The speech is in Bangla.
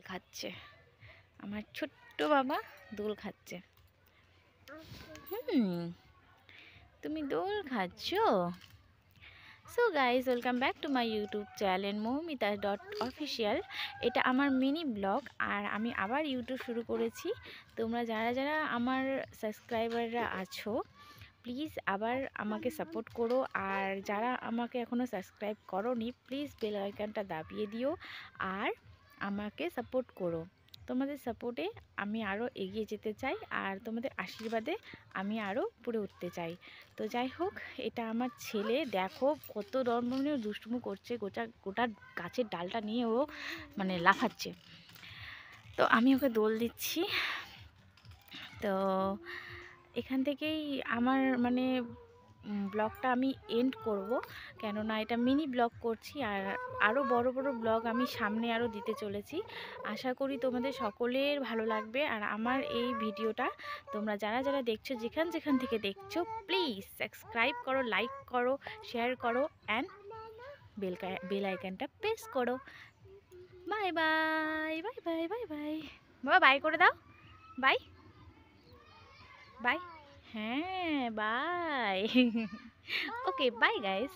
খাচ্ছে আমার ছোট্ট বাবা, দোল খাচ্ছে। তুমি দোল খাচ্ছ? So guys, welcome back to my YouTube channel moumitha.official। এটা আমার মিনি ব্লগ, আর আমি আবার ইউটিউব শুরু করেছি। তোমরা যারা যারা আমার সাবস্ক্রাইবাররা আছো, প্লিজ আবার আমাকে সাপোর্ট করো। আর যারা আমাকে এখনও সাবস্ক্রাইব করোনি, প্লিজ বেল আইকনটা দাবিয়ে দিও আর আমাকে সাপোর্ট করো। তোমাদের সাপোর্টে আমি আরও এগিয়ে যেতে চাই, আর তোমাদের আশীর্বাদে আমি আরও উপরে উঠতে চাই। তো যাই হোক, এটা আমার ছেলে, দেখো কত রকমের দুষ্টুমু করছে। গোটা গাছের ডালটা নিয়ে ও মানে লাফাচ্ছে। তো আমি ওকে দোল দিচ্ছি। তো এখান থেকেই আমার মানে ব্লগটা আমি এন্ড করব, কেননা এটা মিনি ব্লগ করছি। আর আরও বড় বড় ব্লগ আমি সামনে আরও দিতে চলেছি। আশা করি তোমাদের সকলের ভালো লাগবে। আর আমার এই ভিডিওটা তোমরা যারা যারা দেখছো, যেখান থেকে দেখছো, প্লিজ সাবস্ক্রাইব করো, লাইক করো, শেয়ার করো অ্যান্ড বেল আইকনটা প্রেস করো। Bye bye bye bye bye bye. বাবা বাই করে দাও। Bye bye. হ্যাঁ, বাই। Okay, bye guys.